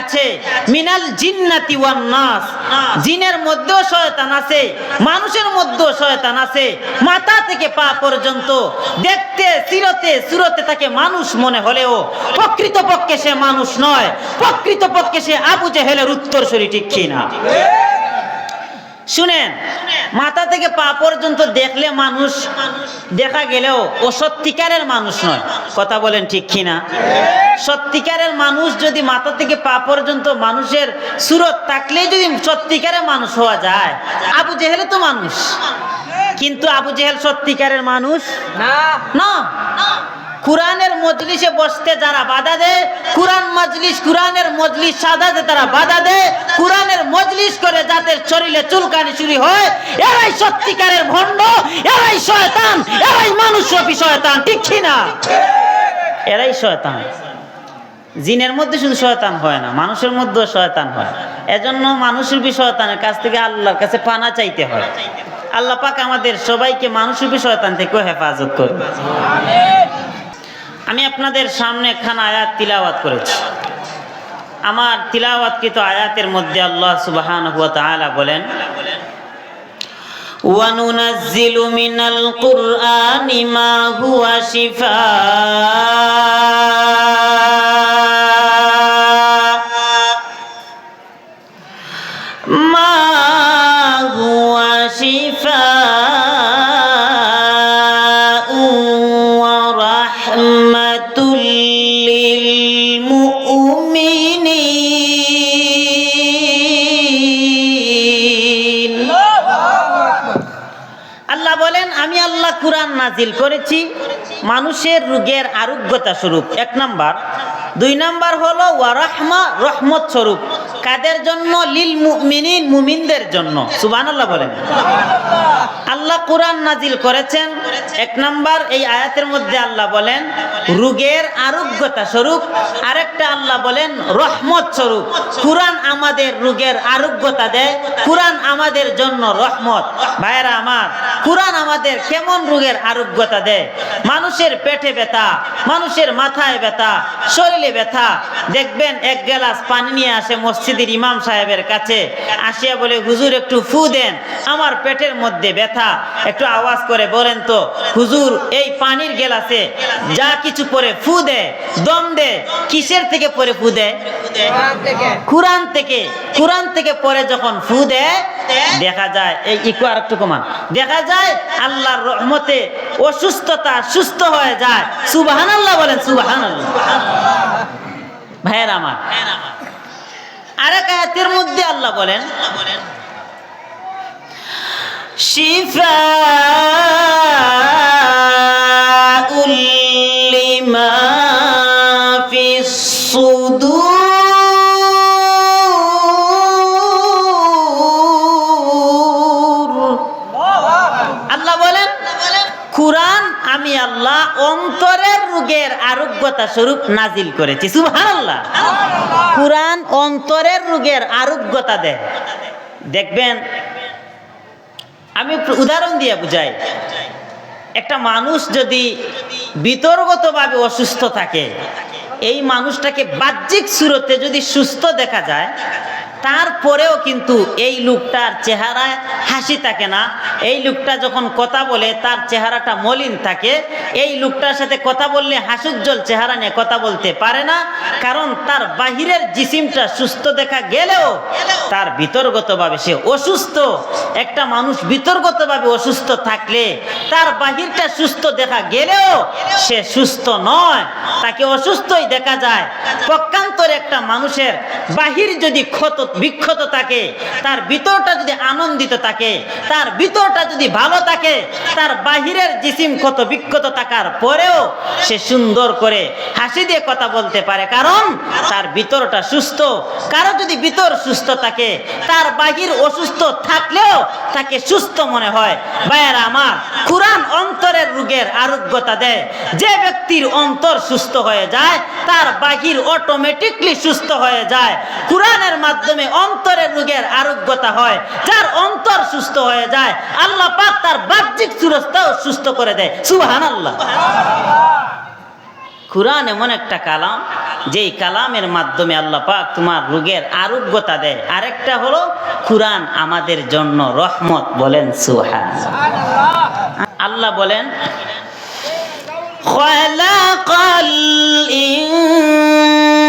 আছে মিনাল জিন্নাতি ওয়ান নাস, জিনের মধ্যেও শয়তান আছে, মানুষের মধ্যেও শয়তান আছে। মাথা থেকে পা পর্যন্ত দেখতে সুরতে তাকে মানুষ মনে হলেও প্রকৃতপক্ষে সে মানুষ নয়, প্রকৃতপক্ষে সে আবু জেহেলের উত্তরসূরি, ঠিক কি না? শুনেন, মাথা থেকে পা পর্যন্ত দেখলে মানুষ দেখা গেলেও ও সত্যিকারের মানুষ নয়। কথা বলেন ঠিক কিনা? সত্যিকারের মানুষ যদি মাথা থেকে পা পর্যন্ত মানুষের সুরত থাকলেই যদি সত্যিকারের মানুষ হওয়া যায়, আবু জেহেল তো মানুষ, কিন্তু আবু জেহেল সত্যিকারের মানুষ না। কুরআনের মজলিসে বসতে যারা বাধা দেয়, কুরআনের মজলিস সাজাতে তারা বাধা দেয়, কুরআনের মজলিস করে যাদের শরীরে চুলকানি শুরু হয়, এরাই সত্যিকারের ভণ্ড, এরাই শয়তান, এরাই মানুষরূপী শয়তান, ঠিক কি না? এরাই শয়তান। জিনের মধ্যে শুধু শয়তান হয় না, মানুষের মধ্যেও শয়তান হয়। এজন্য মানুষরূপী শয়তানের কাছ থেকে আল্লাহর কাছে পানা চাইতে হয়। আল্লাহ পাক আমাদের সবাইকে মানুষরূপী শয়তান থেকে হেফাজত করুন। আমি আপনাদের সামনে খানা আয়াত তিলাওয়াত করেছি। আমার তিলাওয়াতকৃত আয়াতের মধ্যে আল্লাহ সুবহানাহু ওয়া তাআলা বলেন, ওয়া নুনাজ্জিলু মিনাল কুরআনি মা হুয়া শিফাআ মা হুয়া শিফাআ ওয়া রাহমাতুল লিল মুমিনিন। আল্লাহ বলেন, আমি আল্লাহ কুরআন নাজিল করেছি মানুষের রোগের আরোগ্যতা স্বরূপ, এক নাম্বার। দুই নাম্বার হলো ওয়া রাহমা, রহমত স্বরূপ। কাদের জন্য? লিল মুমিনিন, মুমিনদের জন্য। সুবহানাল্লাহ বলেন। আল্লাহ কুরআন নাজিল করেছেন, এক নাম্বার এই আয়াতের মধ্যে আল্লাহ বলেন রোগের আরোগ্যতা স্বরূপ, আরেকটা আল্লাহ বলেন রহমত স্বরূপ। কুরআন আমাদের রোগের আরোগ্যতা দেয়, কুরআন আমাদের জন্য রহমত। ভাইরা আমার, কুরআন আমাদের কেমন রোগের আরোগ্যতা দেয়? মানুষের পেটে ব্যথা, মানুষের মাথায় ব্যথা, শরীরে ব্যথা, দেখবেন এক গ্লাস পানি নিয়ে আসে মসজিদের ইমাম সাহেবের কাছে, আসিয়া বলে, হুজুর একটু ফু দেন, আমার পেটের মধ্যে ব্যথা। একটু আওয়াজ করে বলেন তো, হুজুর এই পানির গ্লাসে যা কিছু পরে ফু দেয়, দম দেয়, কিসের থেকে পরে ফু দেয়? কুরআন থেকে। কুরআন থেকে পরে যখন ফু দেয়, দেখা যায়, এই ইকু আর একটু কমান, দেখা যায় আল্লাহর রহমতে অসুস্থতা সুস্থ হয়ে যায়। সুবহানাল্লাহ বলেন, সুবহানাল্লাহ। ভাইয়ের আমার, আরেক আয়াতের মধ্যে আল্লাহ বলেন শিফাউল লিমা ফিস সুদুর। আল্লাহ বলেন কুরআন আমি আল্লাহ অন্তরের রোগের আরোগ্যতা স্বরূপ নাজিল করেছি। সুবহানাল্লাহ। কুরআন অন্তরের রোগের আরোগ্যতা দেয়। দেখবেন, আমি উদাহরণ দিয়ে বুঝাই। একটা মানুষ যদি বিতর্কতভাবে অসুস্থ থাকে, এই মানুষটাকে বাহ্যিক সুরতে যদি সুস্থ দেখা যায়, তারপরেও কিন্তু এই লোকটার চেহারায় হাসি থাকে না। এই লোকটা যখন কথা বলে তার চেহারাটা মলিন থাকে। এই লোকটার সাথে কথা বললে হাস্যোজ্জ্বল চেহারা নিয়ে কথা বলতে পারে না, কারণ তার বাহিরের জিসিমটা সুস্থ দেখা গেলেও তার বিতর্কতভাবে সে অসুস্থ। একটা মানুষ বিতর্কতভাবে অসুস্থ থাকলে তার বাহিরটা সুস্থ দেখা গেলেও সে সুস্থ নয়, তাকে অসুস্থই দেখা যায়। পক্ষান্তরে একটা মানুষের বাহির যদি বিক্ষত থাকে, তার ভিতরটা যদি আনন্দিত থাকে, তার ভিতরটা যদি ভালো থাকে, তার বাহিরের জিসিম ক্ষত বিক্ষত থাকার পরেও সে সুন্দর করে হাসি দিয়ে কথা বলতে পারে, কারণ তার ভিতরটা সুস্থ। কারো যদি ভিতর সুস্থ থাকে, তার বাহির অসুস্থ থাকলেও তাকে সুস্থ মনে হয়। ভাইয়েরা আমার, কুরআন অন্তরের রোগের আরোগ্যতা দেয়। যে ব্যক্তির অন্তর সুস্থ হয়ে যায়, তার বাহির অটোমেটিকলি সুস্থ হয়ে যায়। কুরআনের মাধ্যমে অন্তরের রোগের আরোগ্যতা হয়। যার অন্তর সুস্থ হয়ে যায়, আল্লাহ পাক তার বাহ্যিক সুরতাও সুস্থ করে দেয়। সুবহানাল্লাহ। কুরআন এমন একটা কালাম, যেই কালামের মাধ্যমে আল্লাহ পাক তোমার রোগের আরোগ্যতা দেয়। আরেকটা হলো কুরআন আমাদের জন্য রহমত। বলেন সুবহানাল্লাহ। আল্লাহ বলেন খালাকাল ইনসানা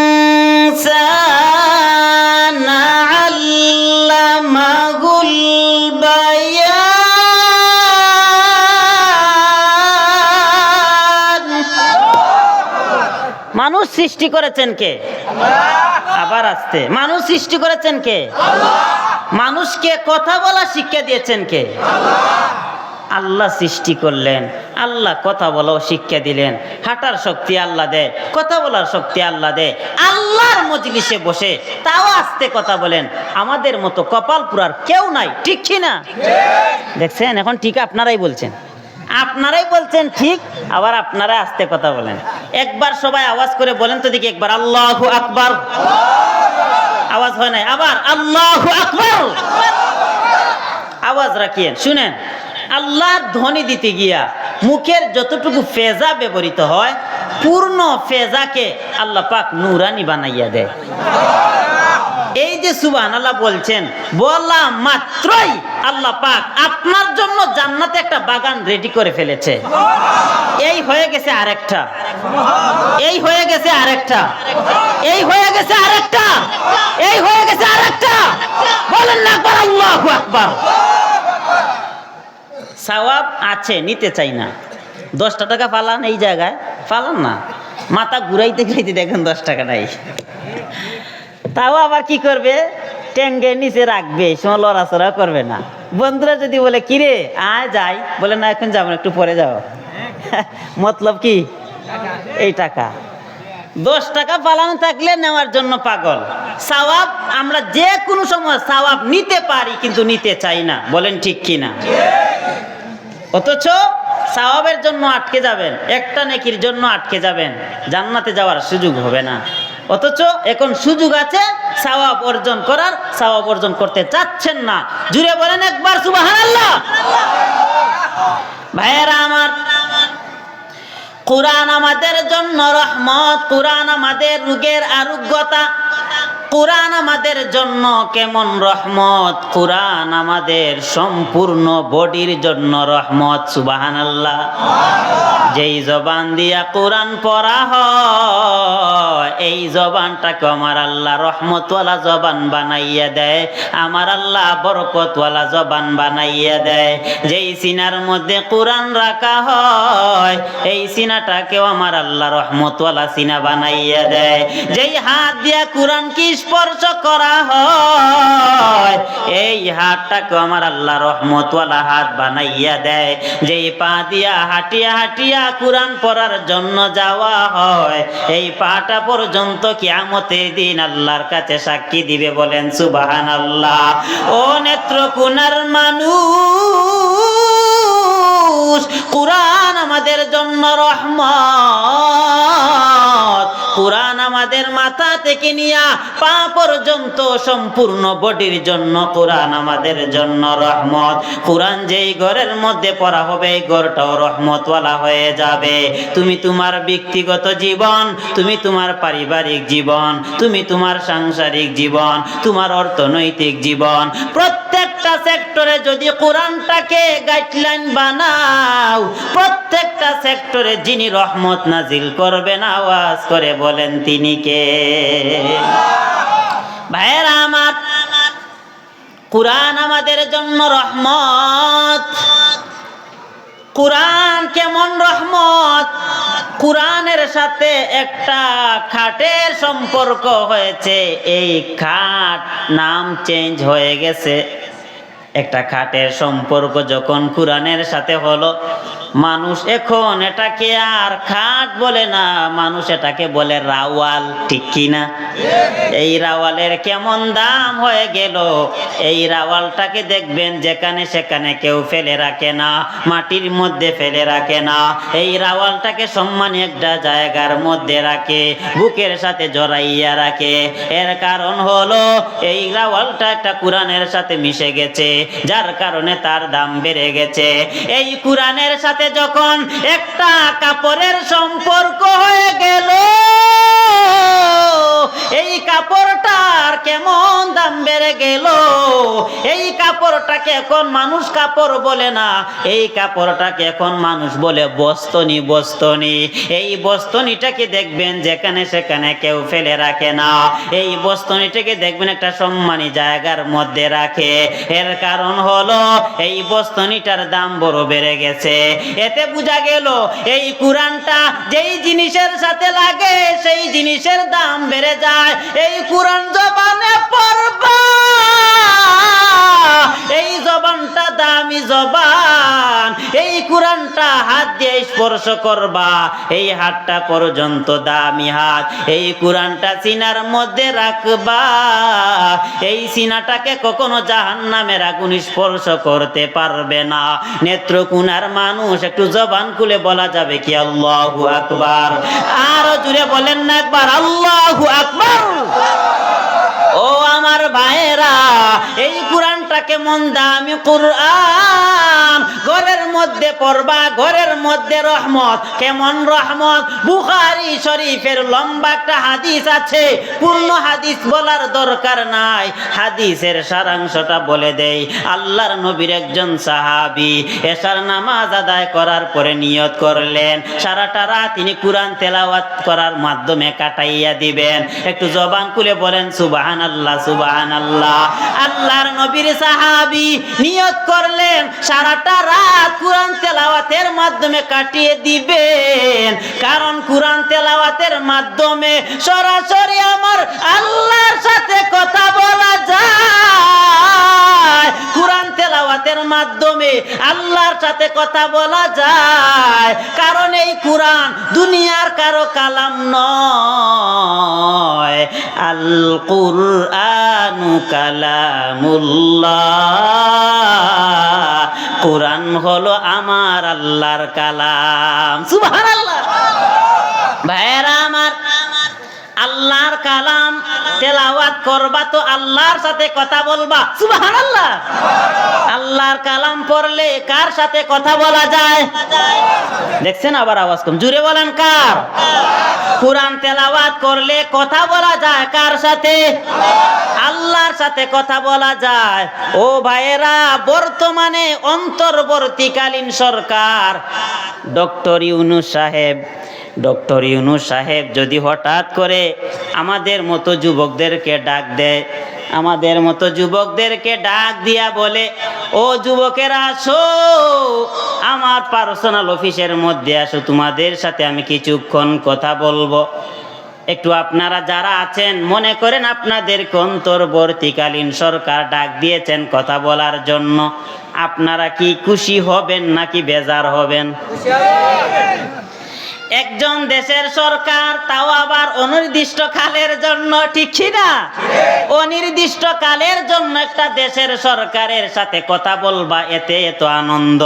আল্লামাহুল বায়ান। মানুষ সৃষ্টি করেছেন কে? আবার আসতে, মানুষ সৃষ্টি করেছেন কে? মানুষকে কথা বলা শিক্ষা দিয়েছেন কে? আল্লাহ সৃষ্টি করলেন, আল্লাহ কথা বলাও শিক্ষা দিলেন। হাঁটার শক্তি আল্লাহ দেয়, কথা বলার শক্তি আল্লাহ দেয়। আল্লাহর মজলিসে বসে তাও আস্তে কথা বলেন। আমাদের মতো কপাল পুরার কেউ নাই, ঠিক কি না? দেখছেন, এখন ঠিক আপনারাই বলছেন, আপনারাই বলছেন ঠিক, আবার আপনারা আস্তে কথা বলেন। একবার সবাই আওয়াজ করে বলেন তো দেখি, একবার আল্লাহু আকবার। আওয়াজ হয় নাই, আবার আল্লাহু আকবার। আওয়াজ রাখিয়েন, শুনেন। আল্লাহর ধ্বনি দিতে গিয়া মুখের যতটুকু ফেজা ব্যবহৃত হয়, পূর্ণ ফেজাকে আল্লাহ পাক নূরানি বানাইয়া দেয়। এই যে সুবহানাল্লাহ বলছেন, বলা মাত্রই আল্লাহ পাক আপনার জন্য জান্নাতে একটা বাগান রেডি করে ফেলেছে। এই হয়ে গেছে আরেকটা, এই হয়ে গেছে আরেকটা, এই হয়ে গেছে আরেকটা, এই হয়ে গেছে আরেকটা। বলেন না একবার আল্লাহু আকবার। সওয়াব আছে, নিতে চাই না। 10 টাকা ফালান, এই জায়গায় ফালান না, মাথা ঘুরাইতে ঘুরাইতে দেখেন 10 টাকা নাই। তাও আবার কি করবে, ট্যাঙ্গের নিচে রাখবে, সময় লড়াচড়া করবে না। বন্ধুরা যদি বলে কিরে আয় যাই, বলে না এখন যাবো না, একটু পরে যাও। মতলব কি? এই টাকা 10 টাকা ফালানো থাকলে নেওয়ার জন্য পাগল। সওয়াব আমরা যে কোনো সময় সওয়াব নিতে পারি, কিন্তু নিতে চাই না। বলেন ঠিক কি না? অথচ সওয়াবের জন্য আটকে যাবেন, একটা নেকির জন্য আটকে যাবেন, জান্নাতে যাওয়ার সুযোগ হবে না। অথচ এখন সুযোগ আছে সওয়াব অর্জন করার, সওয়াব অর্জন করতে চাচ্ছেন না। জুড়ে বলেন একবার সুবহানাল্লাহ। ভাইয়েরা আমার, কুরআন আমাদের জন্য রহমত, কুরআন আমাদের রোগের আরোগ্যতা। কুরআন আমাদের জন্য কেমন রহমত, কুরআন আমাদের সম্পূর্ণ বডির জন্য রহমত। সুবহানাল্লাহ। যেই জবান দিয়া কুরআন পড়া হয়, এই জবানটাকে আমার আল্লাহ রহমতওয়ালা জবান বানাইয়া দেয়, আমার আল্লাহ বরকতওয়ালা জবান বানাইয়া দেয়। যেই সিনার মধ্যে কুরআন রাখা হয়, এই সিনাটাকেও আমার আল্লাহ রহমতওয়ালা সিনা বানাইয়া দেয়। যেই হাত দিয়া কুরআন কি স্পর্শ করা হয়, এই হাতটাকে আমার আল্লাহ রহমতওয়ালা হাত বানাইয়া দেয়। যেই পা দিয়া হাঁটিয়া হাঁটিয়া কুরআন পড়ার জন্য যাওয়া হয়, এই পাটা পর্যন্ত কিয়ামতের দিন আল্লাহর কাছে সাক্ষী দিবে। বলেন সুবহানাল্লাহ। ও নেত্রকোনার মানুষ, কুরআন আমাদের জন্য রহমত। কুরআন আমাদের মাথা থেকে নিয়া পা পর্যন্ত সম্পূর্ণ বডির জন্য কুরআন আমাদের জন্য রহমত। কুরআন যেই ঘরের মধ্যে পড়া হবে, এই ঘরটাও রহমতওয়ালা হয়ে যাবে। তুমি তোমার ব্যক্তিগত জীবন, তুমি তোমার পারিবারিক জীবন, তুমি তোমার সাংসারিক জীবন, তোমার অর্থনৈতিক জীবন, প্রত্যেকটা সেক্টরে যদি কুরআনটাকে গাইডলাইন বানাও, প্রত্যেকটা সেক্টরে যিনি রহমত নাজিল করবেন, আওয়াজ করে বলেন তিনি কে? ভাইয়েরা আমার, কুরআন আমাদের জন্য রহমত। কুরআন কেমন রহমত? কুরআনের সাথে একটা খাটের সম্পর্ক হয়েছে, এই খাট নাম চেঞ্জ হয়ে গেছে। একটা খাটের সম্পর্ক যখন কুরআনের সাথে হলো, মানুষ এখন এটাকে আর খাট বলে না, মানুষ এটাকে বলে রাওয়াল, ঠিক কি না? এই রাওয়ালের কেমন দাম হয়ে গেল। এই রাওয়ালটাকে দেখবেন যেখানে সেখানে কেউ ফেলে রাখে না, মাটির মধ্যে ফেলে রাখে না। এই রাওয়ালটাকে সম্মানী একটা জায়গার মধ্যে রাখে, বুকের সাথে জড়াইয়া রাখে। এর কারণ হলো এই রাওয়ালটা একটা কুরআনের সাথে মিশে গেছে, যার কারণে তার দাম বেড়ে গেছে। এই কুরআনের সাথে সাথে যখন একটা কাপড়ের সম্পর্ক হয়ে গেল, এই কাপড়টার কেমন দাম বেড়ে গেল। এই কাপড়টাকে এখন মানুষ কাপড় বলে না, এই কাপড়টাকে এখন মানুষ বলে বস্তনি। বস্তনি, এই বস্তনিটাকে দেখবেন যেখানে সেখানে কেউ ফেলে রাখে না। এই বস্তনিটাকে দেখবেন একটা সম্মানী জায়গার মধ্যে রাখে। এর কারণ হলো এই বস্তনিটার দাম বড় বেড়ে গেছে। এতে বোঝা গেল এই কোরআনটা যেই জিনিসের সাথে লাগে সেই জিনিসের দাম বেড়ে যায়। এই কোরআন জবানে পড়বা, এই জবানটা দামি জবান। এই কোরআনটা হাত দিয়ে স্পর্শ করবা, এই হাতটা পর্যন্ত দামি হাত। এই কোরআনটা সিনার মধ্যে রাখবা, এই সিনাটাকে কখনো জাহান্নামের আগুন স্পর্শ করতে পারবে না। নেত্রকোনার মানুষ একটু জবান খুলে বলা যাবে কি আল্লাহু আকবার? আরো জুড়ে বলেন না একবার আল্লাহু আকবার। ও আমার ভাইয়েরা, এই কোরআনটা কেমন দামি কোরআন। ঘরের মধ্যে পড়বা, ঘরের মধ্যে রহমত। কেমন রহমত? বুখারী শরীফের লম্বা একটা হাদিস আছে, পূর্ণ হাদিস বলার দরকার নাই, হাদিসের সারাংশটা বলে দেই। আল্লাহর নবীর একজন সাহাবী এশার নামাজ আদায় করার পরে নিয়ত করলেন সারাটা রাত তিনি কোরআন তেলাওয়াত করার মাধ্যমে কাটাইয়া দিবেন। একটু জবান খুলে বলেন সুবহানাল্লাহ, সুবহানাল্লাহ। আল্লাহর নবীর সাহাবী নিয়ত করলেন সারাটা রাত কোরআন তেলাওয়াতের মাধ্যমে কাটিয়ে দিবেন। কারণ কোরআন তেলাওয়াতের মাধ্যমে সরাসরি আমার আল্লাহর সাথে কথা বলা যায়। কোরআন তেলাওয়াতের মাধ্যমে আল্লাহর সাথে কথা বলা যায়। কারণ এই কোরআন দুনিয়ার কারো কালাম নয়। আল কুরআনু কালামুল্লাহ, কোরআন হলো আমার আল্লাহর কালাম। সুবহানাল্লাহ। ভাইরা আমার, আল্লাহর কালাম তেলাওয়াত করবা তো আল্লাহর সাথে কথা বলবা। সুবহানাল্লাহ। আল্লাহর কালাম পড়লে কার সাথে কথা বলা যায়? দেখছেন আবার আওয়াজ কম, জুড়ে বলেন কার? কোরআন তেলাওয়াত করলে কথা বলা যায় কার সাথে? আল্লাহর সাথে কথা বলা যায়। ও ভাইয়েরা, বর্তমানে অন্তর্বর্তীকালীন সরকার ডক্টর ইউনূস সাহেব যদি হঠাৎ করে আমাদের মতো যুবকদেরকে ডাক দেয়, আমাদের মতো যুবকদেরকে ডাক দিয়া বলে, ও যুবকেরা আসো আমার পার্সোনাল অফিসের মধ্যে আসো, তোমাদের সাথে আমি কিছুক্ষণ কথা বলবো। একটু আপনারা যারা আছেন মনে করেন আপনাদেরকে অন্তর্বর্তীকালীন সরকার ডাক দিয়েছেন কথা বলার জন্য, আপনারা কি খুশি হবেন নাকি বেজার হবেন? একজন দেশের সরকার, তাও আবার অনির্দিষ্ট কালের জন্য, ঠিক কিনা? অনির্দিষ্ট কালের জন্য একটা দেশের সরকারের সাথে কথা বলবা, এতে এত আনন্দ।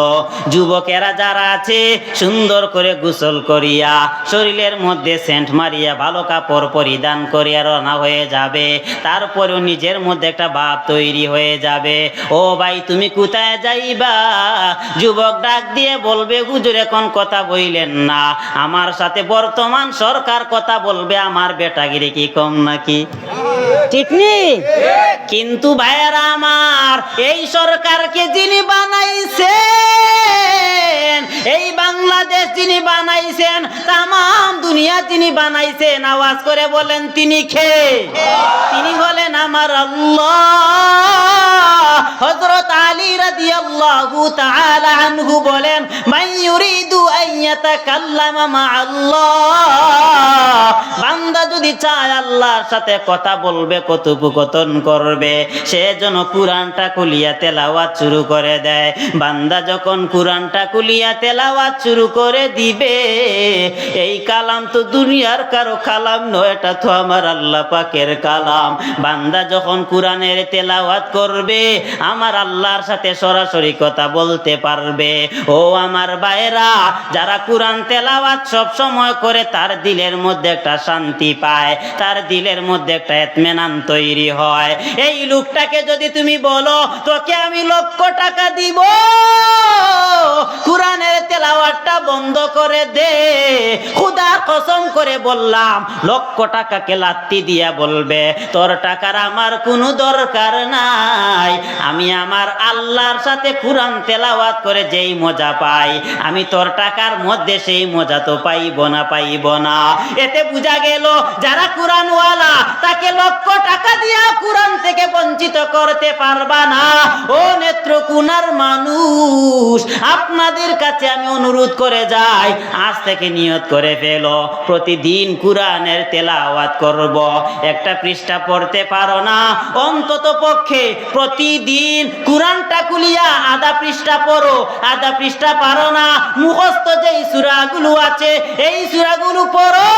যুবকেরা যারা আছে সুন্দর করে গোসল করিয়া, শরীরের মধ্যে সেন্ট মারিয়া, ভালো কাপড় পরিধান করিয়া রওনা হয়ে যাবে। তারপরেও নিজের মধ্যে একটা ভাব তৈরি হয়ে যাবে, ও ভাই তুমি কোথায় যাইবা? যুবক ডাক দিয়ে বলবে, হুজুর এখন কথা বইলেন না, আমার সাথে বর্তমান সরকার কথা বলবে, আমার বেটাগিরি কি কম নাকি? ঠিক নেই? কিন্তু ভাইয়েরা আমার, এই সরকারকে যিনি বানাইছেন, এই বাংলাদেশ যিনি বানাইছেন, তামাম দুনিয়া যিনি বানাইছেন, আওয়াজ করে বলেন তিনি কে? তিনি হলেন আমার আল্লাহ। হযরত আলী রাদিয়াল্লাহু তাআলা আনহু বলেন, মান ইউরিদু আন ইয়াতাকাল্লামা মা আল্লাহ, বান্দা যদি চায় আল্লাহর সাথে কথা বলবে, কথোপকথন করবে, সে যেন কোরআনটা খুলিয়া তেলাওয়াত শুরু করে দেয়। বান্দা যখন কোরআনটা খুলিয়া তেলাওয়াত শুরু করে দিবে, এই কালাম তো দুনিয়ার কারো কালাম নয়, এটা তো আমার আল্লাহ পাকের কালাম। বান্দা যখন কোরআনের তেলাওয়াত করবে, আমার আল্লাহর সাথে সরাসরি কথা বলতে পারবে। ও আমার ভাইরা, যারা কোরআন তেলাওয়াত সব সময় করে তার দিলের মধ্যে একটা শান্তি পায়, তার দিলের মধ্যে একটা ইতমিনান তৈরি হয়। এই লোকটাকে যদি তুমি বলো তোকে আমি লক্ষ টাকা দিব, কোরআনের তেলাওয়াতটা বন্ধ করে দে, খোদার কসম করে বললাম লক্ষ টাকাকে লাত্তি দিয়া বলবে তোর টাকার আমার কোনো দরকার নাই, আমি আমার আল্লাহর সাথে কোরআন তেলাওয়াত করে যেই মজা পাই আমি তোর টাকার মধ্যে সেই মজা তো পাইব না। এতে বোঝা গেল যারা কোরআনওয়ালা তাকে লক্ষ টাকা দিয়া কোরআন থেকে বঞ্চিত করতে পারবা না। ও নেত্রকোনার মানুষ, আপনাদের কাছে আমি অনুরোধ করে যাই, আজ থেকে নিয়ত করে ফেলো প্রতিদিন কোরআনের তেলাওয়াত করব। একটা পৃষ্ঠা পড়তে পারো না, অন্তত পক্ষে প্রতিদিন কোরআনটা খুলিয়া আধা পৃষ্ঠা পড়ো। আধা পৃষ্ঠা পারো না, মুখস্থ যেই সূরাগুলো আছে এই সূরাগুলো পড়ো।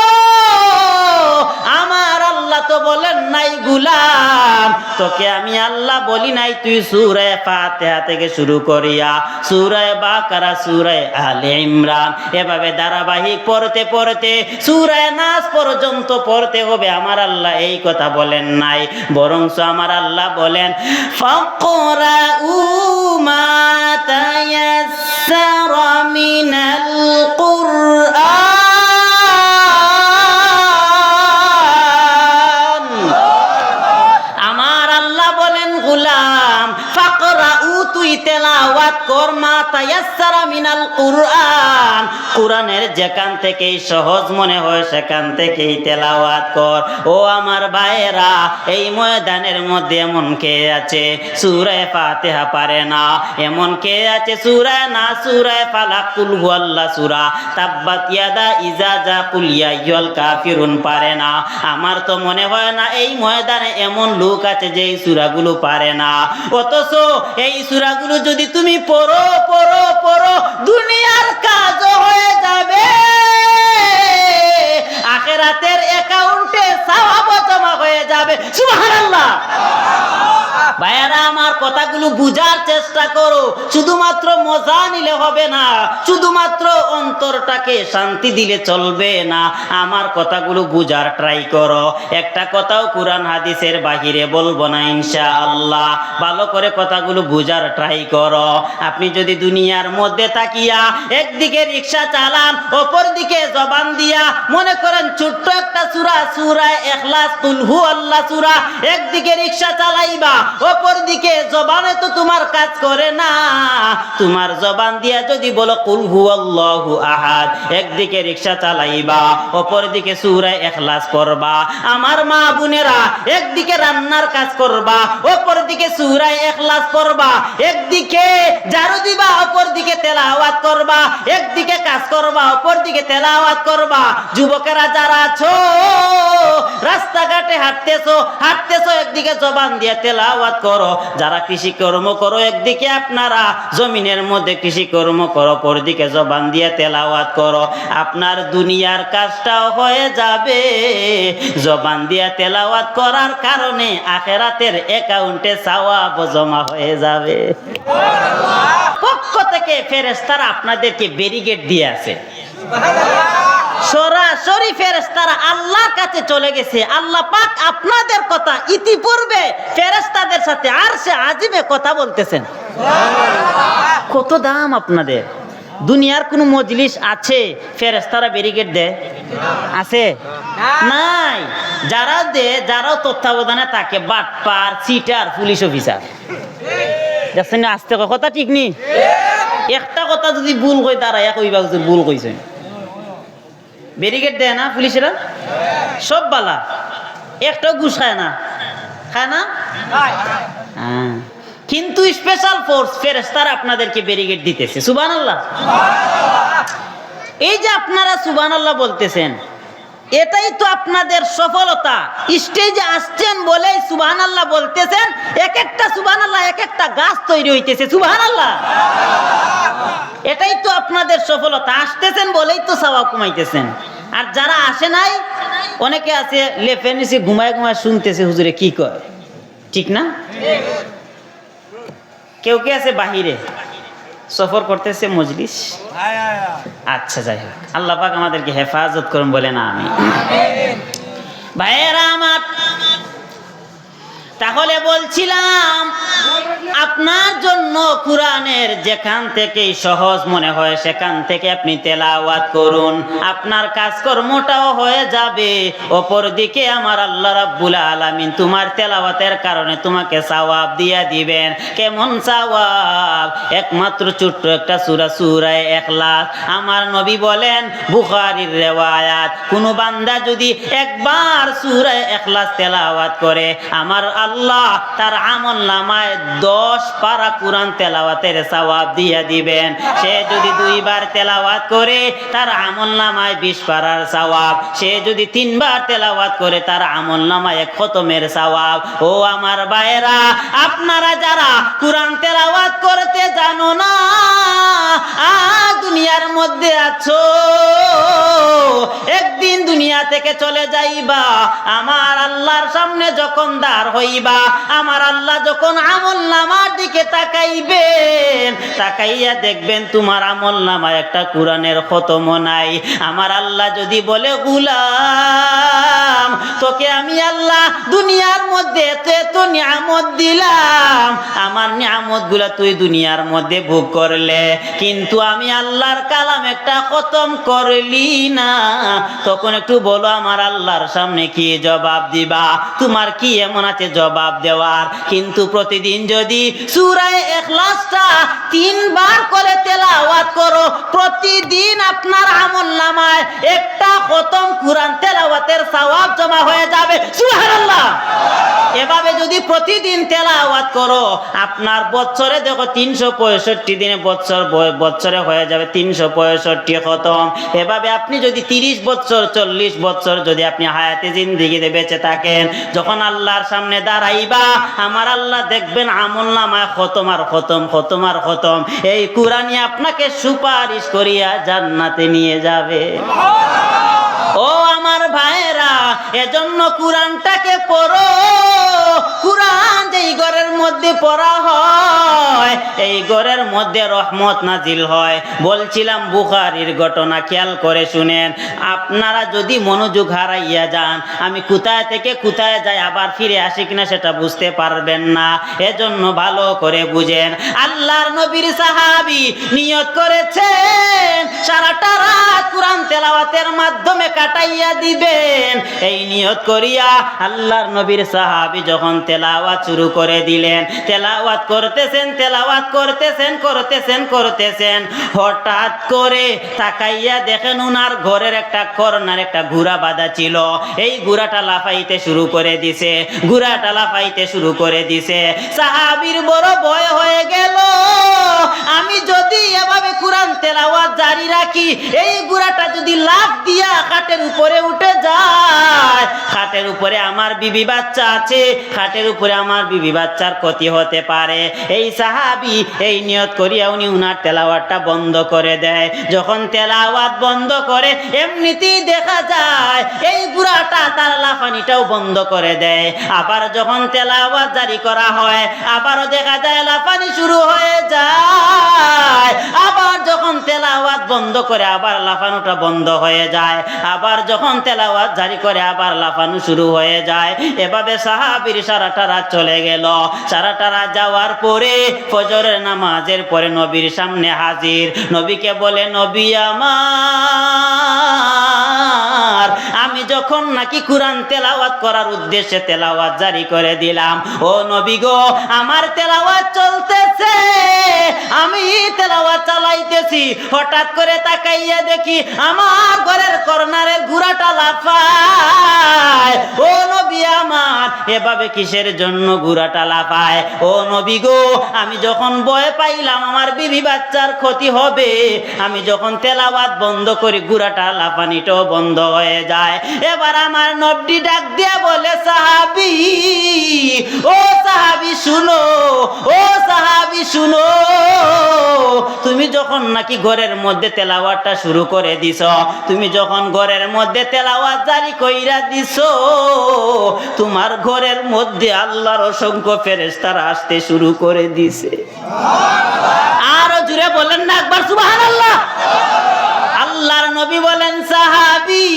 আমার আল্লাহ তো বলেন নাই গোলাম তোকে আমি আল্লাহ বলি নাই তুই সূরা ফাতিহা থেকে শুরু করিয়া সূরা বাকারা, সূরা আলে ইমরান এভাবে ধারাবাহিক পড়তে পড়তে সূরা নাস পর্যন্ত পড়তে হবে। আমার আল্লাহ এই কথা বলেন নাই, বরং আমার আল্লাহ বলেন ফাকরাউ মা তায়াসসারা মিনাল কুরআন। আমার আল্লাহ বলেন গোলাম ফাকরাউ তুই তেলাওয়াত কর মা তায়াসসারা মিনাল কুরআন, কোরআনের যেখান থেকেই সহজ মনে হয় সেখান থেকেই তেলাওয়াত কর। ও আমার ভাইয়েরা, এই ময়দানের মধ্যে এমন কে আছে সূরা ফাতিহা পারে না, এমন কে আছে সূরা নাস, সূরা ফালাক, কুল হুয়াল্লাহ সূরা, তাব্বাত ইয়াদা ইজা জা, কুল ইয়া আইয়ুহাল কাফিরুন পারে না। আমার তো মনে হয় না এই ময়দানে এমন লোক আছে যে এই সূরাগুলো পারে না। অথচ এই সূরাগুলো যদি তুমি পড়ো পড়ো পড়ো দুনিয়ার কাজ হয়ে যাবে, আখিরাতের অ্যাকাউন্টে সওয়াব জমা হয়ে যাবে। সুবহানাল্লাহ। ভাইয়ারা, আমার কথাগুলো বুঝার চেষ্টা করো, শুধুমাত্র মজা নিলে হবে না, শুধুমাত্র অন্তরটাকে শান্তি দিলে চলবে না। আমার কথাগুলো বুঝার ট্রাই করো, একটা কথাও কোরআন হাদিসের বাহিরে বলবো না ইনশাআল্লাহ। ভালো করে কথাগুলো বুঝার ট্রাই করো। আপনি যদি দুনিয়ার মধ্যে তাকিয়া একদিকে রিকশা চালান, অপর দিকে জবান দিয়া মনে করেন ছোট্ট একটা সূরা, সূরা ইখলাস, কুল হুয়াল্লাহ সূরা, একদিকে রিকশা চালাইবা, অপর দিকে জবানে তো তোমার কাজ করে না। তোমার জবান দিয়া যদি বলো কুল হুয়াল্লাহু আহাদ, একদিকে রিকশা চালাইবা, অপর দিকে সূরা ইখলাস পড়বা। আমার মা বোনেরা, একদিকে রান্নার কাজ করবা, অপর দিকে সূরা ইখলাস পড়বা, একদিকে ঝাড়ু দিবা, অপর দিকে তেলাওয়াত করবা, একদিকে কাজ করবা, অপর দিকে তেলাওয়াত করবা। যুবকেরা যারা আছো রাস্তাঘাটে হাঁটতেছো, একদিকে জবান দিয়ে তেলাওয়াত করো। যারা কৃষি কর্ম করো, একদিকে আপনারা জমিনের মধ্যে কৃষি কর্ম করো, পরদিকে জবান দিয়ে তেলাওয়াত করো। আপনার দুনিয়ার কাজটাও হয়ে যাবে। জবান দিয়ে তেলাওয়াত করার কারণে আখিরাতের অ্যাকাউন্টে সওয়াব জমা হয়ে যাবে। পক্ষ থেকে ফেরেশতারা আপনাদেরকে ব্যারিকেড দিয়ে আছে, সরাসরি ফেরেশতারা আল্লাহর কাছে চলে গেছে। আল্লাহ পাক আপনাদের কথা ইতিপূর্বে ফেরেশতাদের সাথে আরশে আজিমে কথা বলতেছেন। কত দাম আপনাদের। দুনিয়ার কোন মজলিস আছে ফেরেশতারা ব্যারিকেড দেয়? আছে? নাই। যারা দেয়, যারাও তত্ত্বাবধানে থাকে বাটপার, চিটার, পুলিশ অফিসার। দেখছেন আস্তে কথা ঠিক নি, একটা কথা যদি ভুল কই তারা কইবা ভুল কইছে। ব্যারিকেড দেয় না পুলিশেরা? সব বালা, একটাও ঘুষ খায় না, খায় না? কিন্তু স্পেশাল ফোর্স ফেরেশতারা আপনাদেরকে ব্যারিকেড দিতেছে। সুবহানাল্লাহ। এই যে আপনারা সুবহানাল্লাহ বলতেছেন, এটাই তো আপনাদের সফলতা। স্টেজে আসছেন বলেই সুবহানাল্লাহ বলতেছেন, এক একটা সুবহানাল্লাহ এক একটা গাছ তৈরি হইতেছে। সুবহানাল্লাহ। এটাই তো আপনাদের সফলতা। আসতেছেন বলেই তো সওয়াব কমাইতেছেন। আর যারা আসে নাই, অনেকে আছে লেপের নিচে ঘুমায় ঘুমায় শুনতেছে হুজুরে কি কয়, ঠিক না? কেউ কে আছে বাহিরে সফর করতেছে মজলিস? আচ্ছা, যাই হোক, আল্লাহ পাক আমাদেরকে হেফাজত করুন বলে না আমি। ভাইয়েরা আমার, তাহলে বলছিলাম আপনার জন্য কোরআনের যেখান থেকে সহজ মনে হয় সেখান থেকে আপনি তেলাওয়াত করুন, আপনার কাজকর্মটাও হয়ে যাবে। অপরদিকে আমার আল্লাহ রাব্বুল আলামিন তোমার তেলাওয়াতের কারণে তোমাকে সওয়াব দিয়ে দিবেন। কেমন সওয়াব? একমাত্র ছোট্ট একটা সূরা ইখলাস। আমার নবী বলেন, বুখারীর রিওয়ায়াত, কোন বান্দা যদি একবার সূরা ইখলাস তেলাওয়াত করে, আমার আল্লাহ তার আমলনামায় 10 পারা কোরআন তেলাওয়াতের সওয়াব দিয়ে দিবেন। সে যদি 2 বার তেলাওয়াত করে তার আমলনামায় 20 পারার সওয়াব। সে যদি 3 বার তেলাওয়াত করে তার আমলনামায় 1 খতমের সওয়াব। ও আমার ভাইয়েরা, আপনারা যারা কোরআন তেলাওয়াত করতে জানো না, দুনিয়ার মধ্যে আছো, একদিন দুনিয়া থেকে চলে যাইবা। আমার আল্লাহর সামনে যখন দাঁড় হইবা, আমার আল্লাহ যখন আমলনামার দিকে তাকাইবেন, তাকাইয়া দেখবেন তোমার আমলনামায় একটা কোরআনের খতমও নাই। আমার আল্লাহ যদি বলে, গোলাম তোকে আমি আল্লাহ দুনিয়ার মধ্যে এত নিয়ামত দিলাম, আমার নিয়ামত গুলা তুই দুনিয়ার মধ্যে ভোগ করলে, কিন্তু আমি আল্লাহর কালাম একটা খতম করলি না, তখন একটু বলো আমার আল্লাহর সামনে কি জবাব দিবা? তোমার কি এমন আছে জবাব দেওয়ার? কিন্তু প্রতিদিন যদি সূরা ইখলাসটা 3 বার করে তেলাওয়াত করো, প্রতিদিন আপনার আমলনামায় একটা খতম কোরআন তেলাওয়াতের সওয়াব জমা হয়ে যাবে। সুবহানাল্লাহ। এভাবে যদি প্রতিদিন তেলাওয়াত করো, আপনার বছরে দেখো 365 দিনে বছরে হয়ে যাবে 365 খতম। এভাবে আপনি যদি 30 বছর 40 বছর যদি আপনি হায়াতে জিন্দেগিতে বেঁচে থাকেন, যখন আল্লাহর সামনে দাঁড়াইবা, আমার আল্লাহ দেখবেন আমলনামায় খতম আর খতম, খতম আর খতম। এই কোরআনই আপনাকে সুপারিশ করিয়া জান্নাতে নিয়ে যাবে। ও আমার ভাইয়েরা, এজন্য কোরআনটাকে পড়ো। কোরআন যেই ঘরের মধ্যে পড়া হয়, এই ঘরের মধ্যে রহমত নাজিল হয়। বলছিলাম বুখারীর ঘটনা, খেয়াল করে শুনেন। আপনারা যদি মনোযোগ হারাইয়া যান, আমি কোথায় থেকে কোথায় যাই আবার ফিরে আসি কিনা সেটা বুঝতে পারবেন না। এজন্য ভালো করে বুঝেন। আল্লাহর নবীর সাহাবী নিয়ত করেছেন সারাটা রাত কোরআন তেলাওয়াতের মাধ্যমে কাটাইয়া দিবেন। এই নিয়ত করিয়া আল্লাহর নবীর সাহাবী যখন তেলাওয়াত শুরু করে দিলেন, তেলাওয়াত করতেছেন, হঠাৎ করে তাকাইয়া দেখেন উনার ঘরের একটা কর্নার একটা ঘোড়া বাঁধা ছিল। এই ঘোড়াটা লাফাইতে শুরু করে দিছে। সাহাবীর বড় ভয় হয়ে গেল, আমি যদি এভাবে কোরআন তেলাওয়াত জারি রাখি, এই ঘোড়াটা যদি লাফ দিয়া খাটের উপরে উঠে যায়, খাটের উপরে আমার বিবি বাচ্চা আছে, খাটের উপরে আমার বিবি বাচ্চার ক্ষতি হতে পারে। এই সাহাবী এই নিয়ত করিয়া উনি উনার তেলাওয়াতটা বন্ধ করে দেয়। যখন তেলাওয়াত বন্ধ করে, এমনিতেই দেখা যায় এই ঘোড়াটা তার লাফানিটাও বন্ধ করে দেয়। আবার যখন তেলাওয়াত জারি করা হয়, আবারও দেখা যায় লাফানি শুরু হয়ে যায়। আবার যখন তেলাওয়াত বন্ধ করে, আবার লাফানোটা বন্ধ হয়ে যায়। আবার যখন তেলাওয়াত জারি করে, আবার লাফানো শুরু হয়ে যায়। এভাবে সাহাবীর সারাটা রাত চলে গেল। সারাটা রাত যাওয়ার পরে ফজরের নামাজের পরে নবীর সামনে হাজির। নবীকে বলে, নবী আমার, আমি যখন নাকি কোরআন তেলাওয়াত করার উদ্দেশ্যে তেলাওয়াত জারি করে দিলাম, ও নবী গো, আমার তেলাওয়াত চলতেছে, আমি তেলাওয়াত চালাইতেছি, হঠাৎ করে তাকাইয়া দেখি আমার ঘরের কর্নারের ঘোড়াটা লাফায়। ও নবী আমার, এভাবে কিসের জন্য ঘোড়াটা লাফায়? ও নবী গো, আমি যখন ভয় পাইলাম আমার বিবি বাচ্চার ক্ষতি হবে, আমি যখন তেলাওয়াত বন্ধ করি, ঘোড়াটা লাফানিটাও বন্ধ হয়ে যায়। এবার আমার নবী ডাক দিয়া বলে, সাহাবী, ও সাহাবী শুনো, ও সাহাবী শুনো, তুমি যখন নাকি ঘরের মধ্যে তেলাওয়াতটা শুরু করে দিছ, তুমি যখন ঘরের মধ্যে তেলাওয়াত জারি কইরা দিছ, তোমার ঘরের মধ্যে আল্লাহর অসংখ্য ফেরেশতারা আসতে শুরু করে দিছে। আরো জুড়ে বলেন না একবার সুবহানাল্লাহ। আল্লাহর নবী বলেন, সাহাবী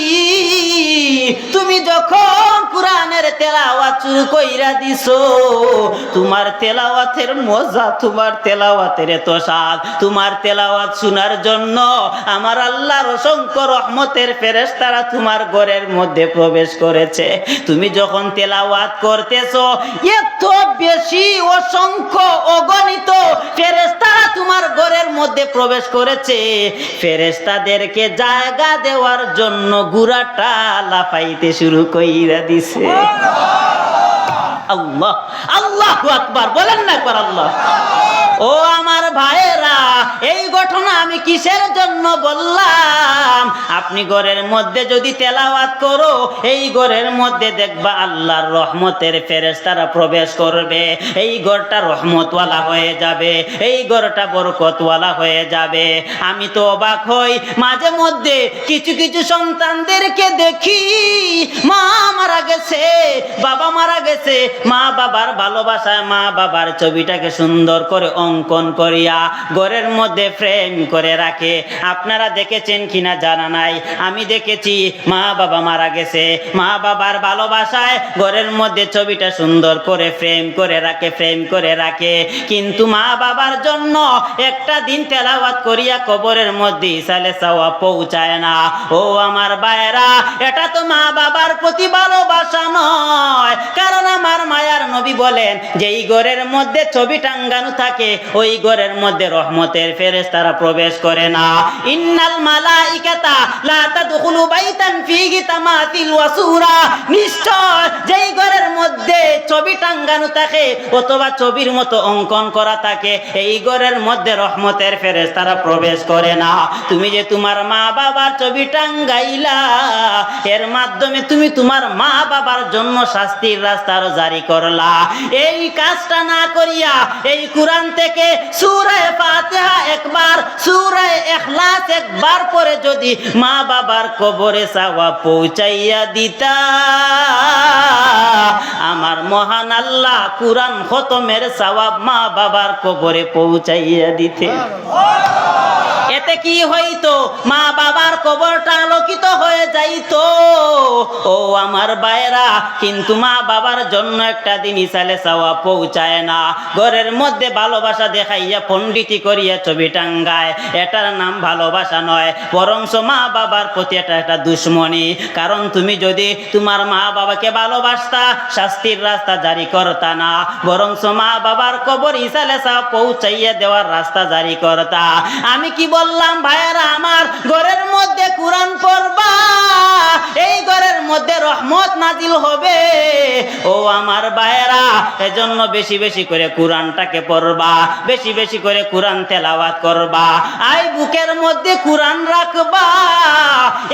তুমি যখন কুরআনের তেলাওয়াত শুরু কইরা দিছো, তোমার তেলাওয়াতের মজা, তোমার তেলাওয়াতের এত স্বাদ, তোমার তেলাওয়াত শোনার জন্য আমার আল্লাহর অসংখ্য রহমতের ফেরেশতারা তোমার ঘরের মধ্যে প্রবেশ করেছে। তুমি যখন তেলাওয়াত করতেছো, এত বেশি অসংখ্য অগণিত ফেরেশতারা তোমার ঘরের মধ্যে প্রবেশ করেছে, ফেরেশতাদেরকে জায়গা দেওয়ার জন্য গুড়াটা লাফাইতে শুরু কইরা দিছে। আল্লাহ, আল্লাহু আকবার, বলেন না একবার আল্লাহ। ও আমার ভাইয়েরা, এই ঘটনা আমি কিসের জন্য বললাম? আপনি ঘরের মধ্যে যদি তেলাওয়াত করো, এই ঘরের মধ্যে দেখবা আল্লাহর রহমতের ফেরেশতারা প্রবেশ করবে, এই ঘরটা রহমতওয়ালা হয়ে যাবে, এই ঘরটা বরকতওয়ালা হয়ে যাবে। আমি তো অবাক হই, মাঝে মধ্যে কিছু কিছু সন্তানদেরকে দেখি, মা মারা গেছে, বাবা মারা গেছে, মা বাবার ভালোবাসায় মা বাবার ছবিটাকে সুন্দর করে অঙ্কন করিয়া ঘরের মধ্যে ফ্রেম করে রাখে। আপনারা দেখেছেন কিনা জানা নাই, আমি দেখেছি মা বাবা মারা গেছে, মা বাবার ভালোবাসায় ঘরের মধ্যে ছবিটা সুন্দর করে ফ্রেম করে রাখে, ফ্রেম করে রাখে। কিন্তু মা বাবার জন্য একটা দিন তেলাওয়াত করিয়া কবরের মধ্যে ইসালে সওয়াব পৌঁছায় না। ও আমার ভাইরা, এটা তো মা বাবার প্রতি ভালোবাসা নয়। কারণ আমার মায়ার নবী বলেন, যেই ঘরের মধ্যে ছবি টাঙ্গানো থাকে, ওই ঘরের মধ্যে রহমতের ফেরেশতারা প্রবেশ করে না। ইন্নাল মালাইকাতা লা তাদখুলু বাইতান ফীহি তামাতিল ওয়া সূরা, নিশ্চয় যেই ঘরের মধ্যে ছবি টাঙ্গানো থাকে অথবা ছবির মতো অঙ্কন করা থাকে, এই ঘরের মধ্যে রহমতের ফেরেশতারা প্রবেশ করে না। তুমি যে তোমার মা বাবার ছবি টাঙ্গাইলা, এর মাধ্যমে তুমি তোমার মা বাবার জন্য শাস্তির রাস্তা জারি করলা। এই কাজটা না করিয়া এই কুরআন থেকে সূরা ফাতিহা একবার, সূরা ইখলাস একবার পড়ে যদি মা বাবার কবরে সওয়াব পৌঁছাইয়া দিতা, আমার মহান আল্লাহ কুরআন খতমের সওয়াব মা বাবার কবরে পৌঁছাইয়া দিতে। এতে কি হইতো? মা বাবার কবরটা আলোকিত হয়ে যাইতো। ও আমার ভাইরা, কিন্তু মা বাবার জন্য একটা দিন ইসালে সওয়াব পৌঁছায় না। ঘরের মধ্যে ভালোবাসা দেখাইয়া পণ্ডিতি করিয়া ছবি টাঙ্গায়, এটার নাম ভালোবাসা নয়, বরংস মা বাবার প্রতি এটা একটা দুশ্মনী। কারণ তুমি যদি তোমার মা বাবাকে ভালোবাসতা, শাস্তির রাস্তা জারি করতা না, বরংস মা বাবার কবর ইসালে সওয়াব পৌঁছাইয়া দেওয়ার রাস্তা জারি করতা। আমি কি বললাম ভাইয়েরা আমার? ঘরের মধ্যে কুরআন পড়বা, এই ঘরের মধ্যে রহমত নাজিল হবে। ও আমার ভাইয়েরা, এজন্য বেশি বেশি করে কুরআনটাকে পড়বা, বেশি বেশি করে কুরআন তেলাওয়াত করবা। এই বুকের মধ্যে কুরআন রাখবা,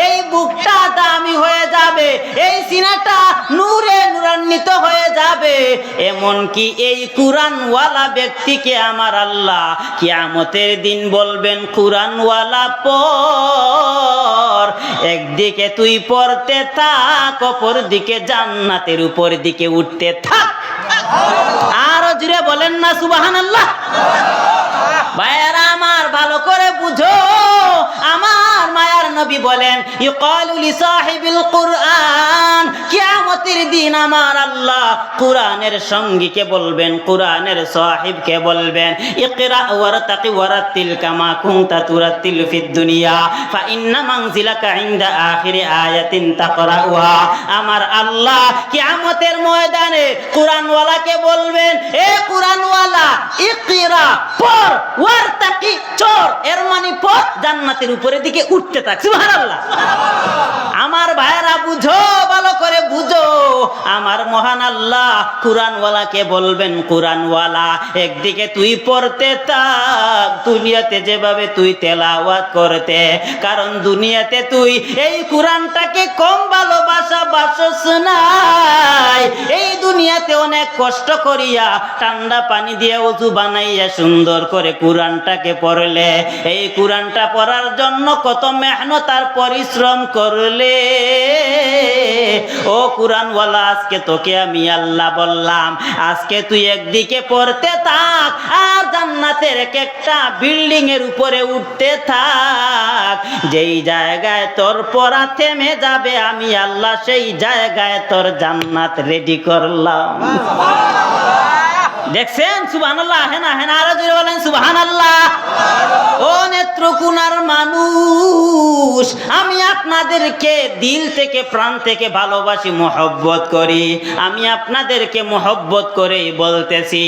এই বুকটা দামি হয়ে যাবে, এই সিনাটা নূরে নূরান্বিত হয়ে যাবে। এমন কি এই কুরআনওয়ালা ব্যক্তিকে আমার আল্লাহ কিয়ামতের দিন বলবেন, কুরআনওয়ালা পর, একদিকে তুই পড়তে থাক, অপর দিকে জান্নাতের উপর দিকে উঠতে থাক। আরো জুড়ে বলেন না সুবহানাল্লাহ। ভাইয়েরা আমার, ভালো করে বুঝো, আমার মায়ার নবী বলেন, ইকালু লিসাহিবিল কুরআন, কিয়ামতের দিন আমার আল্লাহ কুরআনের সঙ্গীকে বলবেন, কুরআনের সাহিবকে বলবেন, ইকরা ওয়ারতাকি ওয়ারাতিল কামা কুনতা তুরাতিল ফিদ দুনিয়া ফা ইন্না মানজিলাকা ইনদা আখিরি আয়াতিন তাকরাউহা। আমার আল্লাহ কিয়ামতের ময়দানে কুরআনওয়ালাকে বলবেন, এ কুরআনওয়ালা, ইকরা, পড়, ওয়ারতাকি, চড়, এর মানে পড়, জান্নাতের উপরের দিকে উঠতে থাক। সুবহানাল্লাহ। আমার ভাইরা বুঝো, ভালো করে বুঝো, আমার মহান আল্লাহ কুরআনওয়ালাকে বলবেন, কুরআনওয়ালা একদিকে তুই পড়তে থাক, দুনিয়াতে যেভাবে তুই তেলাওয়াত করতে, কারণ দুনিয়াতে তুই এই কুরআনটাকে কম ভালোবাসা বাসস নাই। এই দুনিয়াতে অনেক কষ্ট করিয়া ঠান্ডা পানি দিয়ে ওযু বানাইয়া সুন্দর করে কোরআনটাকে পড়লে, এই কোরআনটা পড়ার জন্য কত মেহনত আর পরিশ্রম করলে। ও কোরআনওয়ালা, আজকে তোকে আমি আল্লাহ বললাম, আজকে তুই একদিকে পড়তে থাক আর জান্নাতের এক একটা বিল্ডিং এর উপরে উঠতে থাক। যেই জায়গায় তোর পড়া থেমে যাবে, আমি আল্লাহ সেই জায়গায় তোর জান্নাত রেডি করলাম। দেখছেন? সুবহানাল্লাহ। হেন আরো জোরে বলেন সুবহানাল্লাহ। ও নেত্রকোনার মানুষ, আমি আপনাদেরকে দিল থেকে প্রাণ থেকে ভালোবাসি, মহব্বত করি। আমি আপনাদেরকে মহব্বত করেই বলতেছি,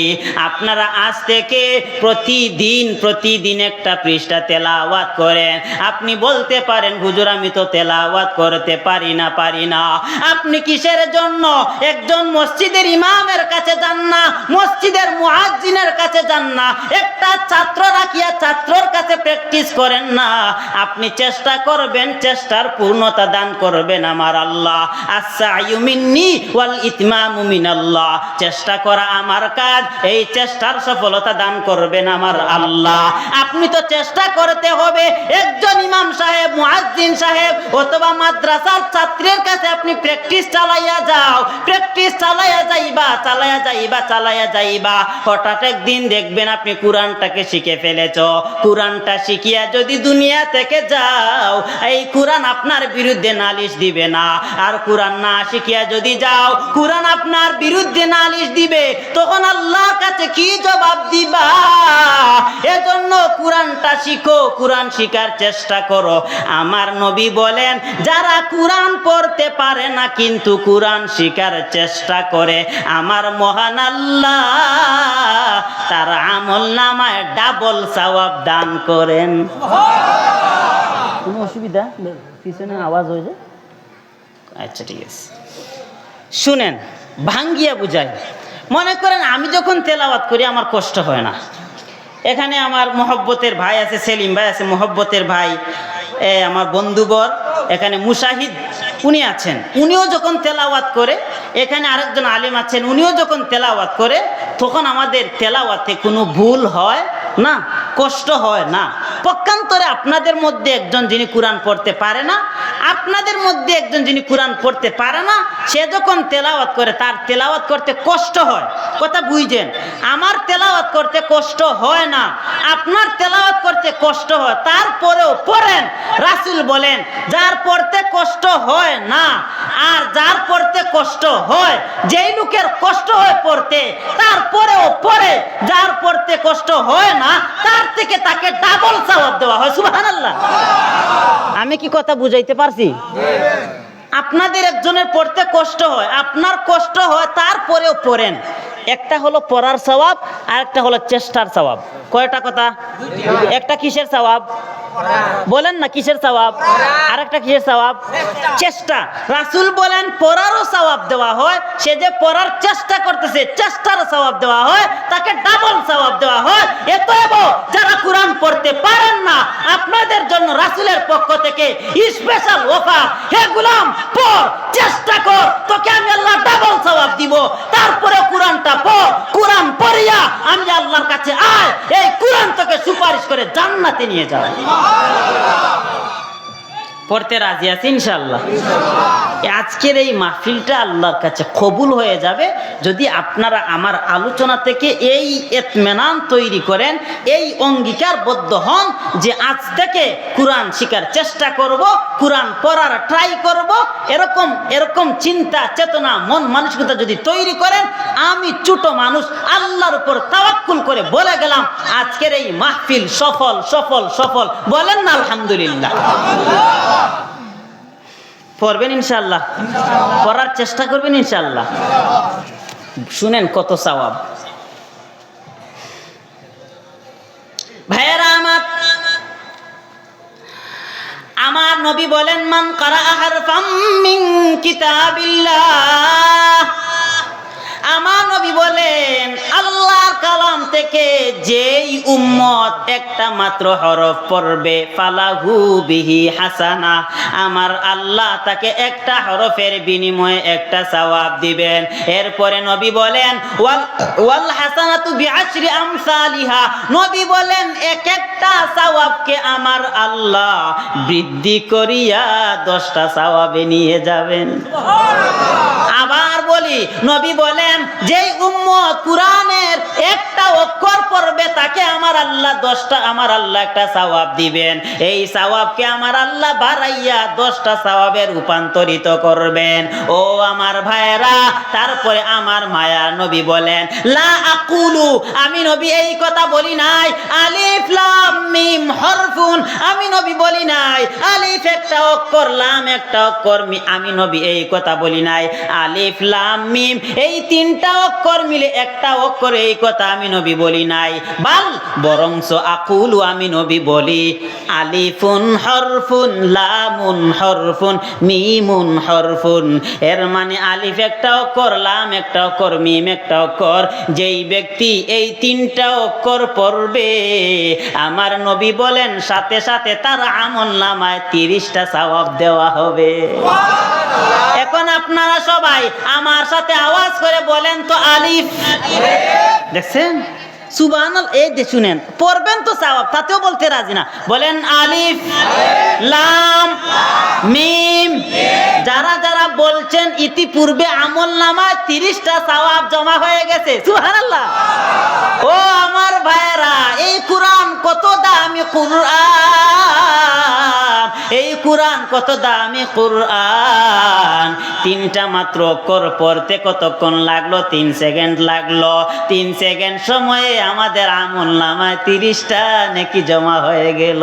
আপনারা আজ থেকে প্রতিদিন একটা পৃষ্ঠা তেলাওয়াত করেন। আপনি বলতে পারেন, হুজুর আমি তো তেলাওয়াত করতে পারি না। আপনি কিসের জন্য একজন মসজিদের ইমামের কাছে যান না, মসজিদের মুয়াজ্জিনের কাছে যান না, একটা ছাত্র রাখিয়া ছাত্রর কাছে প্র্যাকটিস করেন না? আপনি চেষ্টা করবেন, চেষ্টার পূর্ণতা দান করবেন আমার আল্লাহ। আস-সা'য়ু মিন্নি ওয়াল ইতমামু মিনাল্লাহ। চেষ্টা করা আমার কাজ, এই চেষ্টার সফলতা দান করবেন আমার আল্লাহ। আপনি তো চেষ্টা করতে হবে। একজন ইমাম সাহেব, মুয়াজ্জিন সাহেব অথবা মাদ্রাসার ছাত্রের কাছে আপনি প্র্যাকটিস চালাইয়া যাও, প্র্যাকটিস চালাইয়া যাইবা। হঠাৎ একদিন দেখবেন আপনি কোরআনটাকে শিখে ফেলেছ। কোরআনটা শিখিয়া যদি দুনিয়া থেকে যাও, এই কোরআন আপনার বিরুদ্ধে নালিশ দিবে না। আর কোরআন না শিখিয়া যদি যাও, কোরআন আপনার বিরুদ্ধে নালিশ দিবে। তখন আল্লাহর কাছে কি জবাব দিবা? এজন্য কোরআনটা শিখো, কোরআন শিখার চেষ্টা করো। আমার নবী বলেন, যারা কোরআন পড়তে পারে না কিন্তু কোরআন শিখার চেষ্টা করে, আমার মহান আল্লাহ তার আমলনামায় ডাবল সওয়াব দান করেন। কোনো অসুবিধা? পিছনে আওয়াজ হয়ে যায়? আচ্ছা ঠিক আছে, শুনেন, ভাঙ্গিয়া বুঝাই। মনে করেন আমি যখন তেলাওয়াত করি আমার কষ্ট হয় না। এখানে আমার মহব্বতের ভাই আছে, সেলিম ভাই আছে, মহব্বতের ভাই, আমার বন্ধুবর এখানে মুশাহিদ উনি আছেন, উনিও যখন তেলাওয়াত করে, এখানে আরেকজন আলিম আছেন, উনিও যখন তেলাওয়াত করে, তখন আমাদের তেলাওয়াতে কোনো ভুল হয় না, কষ্ট হয় না। পক্ষান্তরে আপনাদের মধ্যে একজন যিনি কোরআন পড়তে পারে না, আপনাদের মধ্যে একজন যিনি কোরআন পড়তে পারে না, সে যখন তেলাওয়াত করে তার তেলাওয়াত করতে কষ্ট হয়। কথা বুঝছেন? আমার তেলাওয়াত করতে কষ্ট হয় না, আপনার তেলাওয়াত করতে কষ্ট হয়, তারপরেও পড়েন। রাসূল বলেন, যার পড়তে কষ্ট হয় না আর যার পড়তে কষ্ট হয়, যেই লোকের কষ্ট হয় পড়তে তারপরেও পড়ে, যার পড়তে কষ্ট হয় না তার থেকে তাকে ডাবল সওয়াব দেওয়া হয়। সুবহানাল্লাহ। আমি কি কথা বুঝাইতে পারছি? আপনাদের একজনের পড়তে কষ্ট হয়, আপনার কষ্ট হয়, তারপরেও পড়েন। একটা হলো পড়ার সওয়াব আর একটা হলো চেষ্টার সওয়াব। কয়টা কথা? একটা কিসের সওয়াব বলেন না, কিসের সওয়াব? আর একটা কিসের সওয়াব? চেষ্টা। রাসূল বলেন পড়ারও সওয়াব দেওয়া হয়, সে যে পড়ার চেষ্টা করতেছে চেষ্টারও সওয়াব দেওয়া হয়, তাকে ডাবল সওয়াব দেওয়া হয়। এতএব যারা কোরআন পড়তে পারেন না, আপনাদের জন্য রাসূলের পক্ষ থেকে স্পেশাল অফার। হে গোলাম, পড়, চেষ্টা কর, তোকে আমি আল্লাহ ডাবল সওয়াব দিব। তারপরে কোরআনটা পড়, কোরআন পড়িয়া আমি আল্লাহর কাছে আয়, এই কোরআন তোকে সুপারিশ করে জান্নাতে নিয়ে যাবে। পড়তে রাজি আছি ইনশাআল্লাহ? আজকের এই মাহফিলটা আল্লাহর কাছে কবুল হয়ে যাবে যদি আপনারা আমার আলোচনা থেকে এই ইতমিনান তৈরি করেন, এই অঙ্গীকারবদ্ধ হন যে আজ থেকে কোরআন শিখার চেষ্টা করব, কোরআন পড়ার ট্রাই করব। এরকম চিন্তা চেতনা মন মানসিকতা যদি তৈরি করেন, আমি ছোট মানুষ আল্লাহর উপর তাওয়াক্কুল করে বলে গেলাম, আজকের এই মাহফিল সফল সফল সফল। বলেন না আলহামদুলিল্লাহ? পড়বেন ইনশাআল্লাহ? পড়ার চেষ্টা করবেন ইনশাআল্লাহ? শুনেন কত সওয়াব। ভাইয়েরা আমার নবী বলেন, মান কারা হারফাম মিন কিতাবিল্লাহ, আমার নবী বলেন আল্লাহর কালাম থেকে যেই উম্মত একটা মাত্র হরফ পড়বে ফালাহু বিহি হাসানা, আমার আল্লাহ তাকে একটা হরফের বিনিময়ে একটা সওয়াব দিবেন। এরপরে নবী বলেন ওয়াল হাসানাতু বিআশরি আমসালিহা, নবী বলেন এক একটা সওয়াবকে আমার আল্লাহ বৃদ্ধি করিয়া 10টা সওয়াবে নিয়ে যাবেন। আবার বলি, নবী বলেন যেই উম্মত কোরআনের একটা অক্ষর পড়বে তাকে আমার আল্লাহ 10টা, আমার আল্লাহ একটা সওয়াব দিবেন। এই সওয়াবকে আমার আল্লাহ বাড়াইয়া 10টা সওয়াবে রূপান্তরিত করবেন। ও আমার ভাইরা, তারপরে আমার মায়া নবী বলেন লা আকুলু, আমি নবী এই কথা বলি নাই আলিফ লাম মিম হরফুন, আমি নবী বলি নাই আলিফ একটা অক্ষর লাম একটা অক্ষর, আমি নবী এই কথা বলি নাই আলিফ লাম মিম এই 3টা অক্ষর মিলে একটা অক্ষর, এই কথা আমি নবী বলি নাই। বরংস আকুলু, আমি নবী বলি আলিফুন হরফুন লামুন হরফুন মিমুন হরফুন। এর মানে আলিফ একটা অক্ষর লাম একটা অক্ষর মিম একটা অক্ষর, যেই ব্যক্তি এই 3টা অক্ষর পড়বে আমার নবী বলেন সাথে সাথে তার আমলনামায় 30টা সওয়াব দেওয়া হবে। এখন আপনারা সবাই আমার সাথে আওয়াজ করে বলেন তো আলিফ। দেখছেন সুবহানাল্লাহ, এই যে শুনেন পড়বেন তো সওয়াব, তাতেও বলতে রাজি না। বলেন আলিফ লাম মিম। যারা যারা বলছেন ইতিপূর্বে আমলনামায় 30টা সওয়াব জমা হয়ে গেছে, সুবহানাল্লাহ। ও আমার ভাইরা, এই কোরআন কত দামি কোরআন, এই কোরআন কত দামি কোরআন। 3টা মাত্র অক্ষর পড়তে কতক্ষণ লাগলো? 3 সেকেন্ড লাগলো। 3 সেকেন্ড সময়ে আমাদের আমলনামায় 30টা নেকি জমা হয়ে গেল।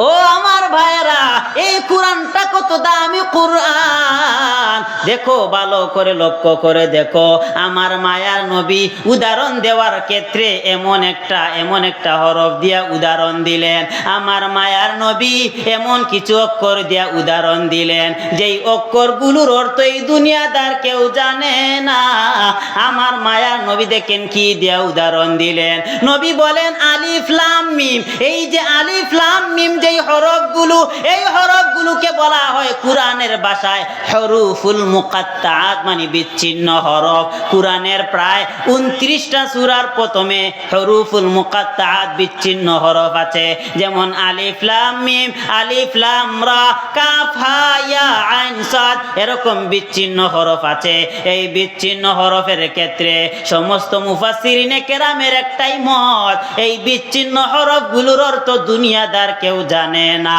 ও আমার ভাইরা, এই কোরআনটা কত দামি কোরআন। দেখো ভালো করে লক্ষ্য করে দেখো, আমার মায়ার নবী উদাহরণ দেওয়ার ক্ষেত্রে এমন একটা হরফ দিয়া উদাহরণ দিলেন। আমার মায়ার নবী এমন কিছু অক্ষর দিয়া উদাহরণ দিলেন যেই অক্ষরগুলোর অর্থ এই দুনিয়াদার কেউ জানে না। আমার মায়ার নবী দেখেন কি দিয়া উদাহরণ দিলেন। নবী বলেন আলিফ লাম মিম। এই যে আলিফ লাম মিম যেই হরফগুলো, এই হরফগুলোকে বলা হয় কোরআনের ভাষায় হরুফুল মুকাত্তাআত, মানে বিচ্ছিন্ন হরফ। কোরআনের প্রায় 29টা সূরার প্রথমে হরুফুল মুকাত্তাআত বিচ্ছিন্ন হরফ আছে। যেমন আলিফ লাম মিম, আলিফ লাম রা, কাফ হা ইয়া আইন সাদ, এরকম বিচ্ছিন্ন হরফ আছে। এই বিচ্ছিন্ন হরফের ক্ষেত্রে সমস্ত মুফাসসিরিনে কেরামের একটাই মত, এই বিচ্ছিন্ন হরফগুলোর অর্থ দুনিয়াদার কেউ জানে না।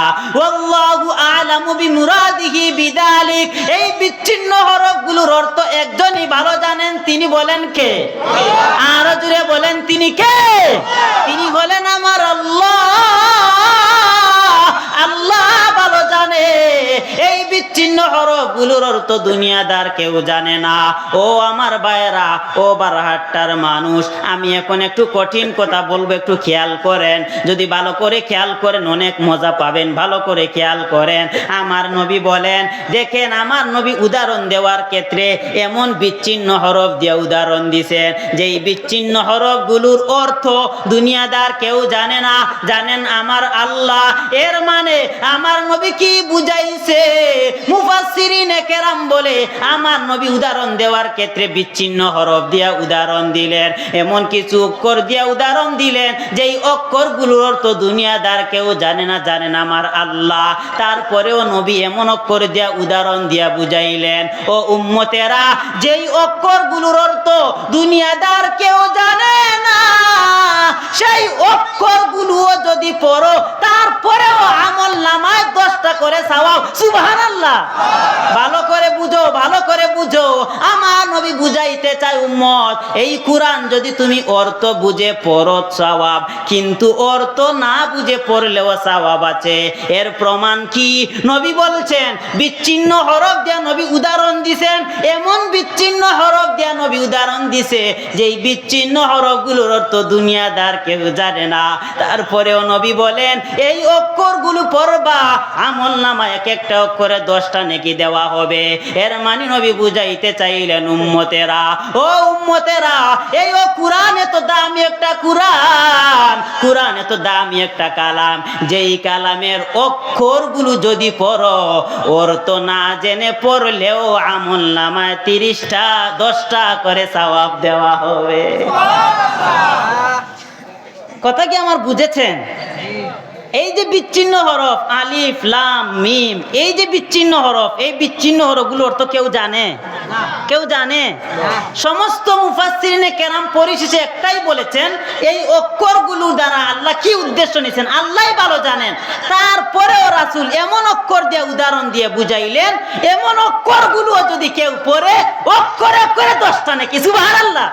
আল্লাহু আ'লামু বিমুরাদিহি বিযালিক। এই বিচ্ছিন্ন হরফগুলোর অর্থ একজনই ভালো জানেন, তিনি বলেন কে? আরো জোরে বলেন, তিনি কে? তিনি হলেন আমার আল্লাহ। আল্লাহ ভালো জানে এই বিচ্ছিন্ন হরফগুলোর অর্থ দুনিয়াদার কেউ জানে না। ও আমার ভাইরা, ও বারহাট্টার মানুষ, আমি এখন একটু কঠিন কথা বলবো, একটু খেয়াল করেন। যদি ভালো করে খেয়াল করেন অনেক মজা পাবেন। ভালো করে খেয়াল করেন। আমার নবী বলেন, দেখেন আমার নবী উদাহরণ দেওয়ার ক্ষেত্রে এমন বিচ্ছিন্ন হরফ দিয়ে উদাহরণ দিছেন যেই বিচ্ছিন্ন হরফগুলোর অর্থ দুনিয়াদার কেউ জানে না, জানেন আমার আল্লাহ। এর মানে আমার নবী কি বুঝাইছে? মুফাসসিরিনে কেরাম বলে আমার নবী উদাহরণ দেওয়ার ক্ষেত্রে বিচ্ছিন্ন হরফ দিয়া উদাহরণ দিলেন, এমন কিছু অক্ষর দিয়া উদাহরণ দিলেন যেই অক্ষরগুলোর অর্থ দুনিয়াদার কেউ জানে না, জানেন আমার আল্লাহ। তারপরেও নবী এমন অক্ষর দিয়া উদাহরণ দিয়া বুঝাইলেন, ও উম্মতেরা, যেই অক্ষরগুলোর অর্থ দুনিয়াদার কেউ জানে না, সেই অক্ষরগুলোও যদি পড়ো তারপরেও আমলনামায় 10টা করে সওয়াব। সুবহানাল্লাহ। ভালো করে বুঝো, ভালো করে বুঝো। আমার নবী বুঝাইতে চাই উম্মত, এই কোরআন যদি তুমি অর্থ বুঝে পড়ো সওয়াব, কিন্তু অর্থ না বুঝে পড়লেও সওয়াব আছে। এর প্রমাণ কি? নবী বলছেন বিচ্ছিন্ন হরফ দিয়া নবী উদাহরণ দিছেন, এমন বিচ্ছিন্ন হরফ দিয়া নবী উদাহরণ দিছে যেই বিচ্ছিন্ন হরফগুলোর অর্থ দুনিয়াদার কেউ জানে না। তারপরেও নবী বলেন এই অক্ষরগুলো পড়বা, আমল নামা এক একটা অক্ষরে 10টা নেকি দেওয়া হবে। এর মানে নবী বুঝাইতে চাইলেন উম্মতেরা, ও উম্মতেরা, এই ও কুরআন এত দামি একটা কুরআন, কুরআন এত দামি একটা কালাম, যেই কালামের অক্ষরগুলো যদি পড়ো অর্থ না জেনে পড়লেও আমল নামায় 30টা 10টা করে সওয়াব দেওয়া হবে। কথা কি আমার বুঝেছেন? এই যে বিচ্ছিন্ন হরফ আলিফ লাম মিম, এই যে বিচ্ছিন্ন হরফ, এই বিচ্ছিন্ন হরফগুলো অর্থ কেউ জানে? কেউ জানে? সমস্ত মুফাসসিরিনে কেরাম পরিশেষে একটাই বলেছেন, এই অক্ষরগুলো দ্বারা আল্লাহ কি উদ্দেশ্য নিয়েছেন আল্লাহই ভালো জানেন। তারপরেও রাসূল এমন অক্ষর দিয়ে উদাহরণ দিয়ে বুঝাইলেন, এমন অক্ষরগুলো যদি কেউ পড়ে অক্ষরে অক্ষরে 10টা নাকি। সুবহানাল্লাহ।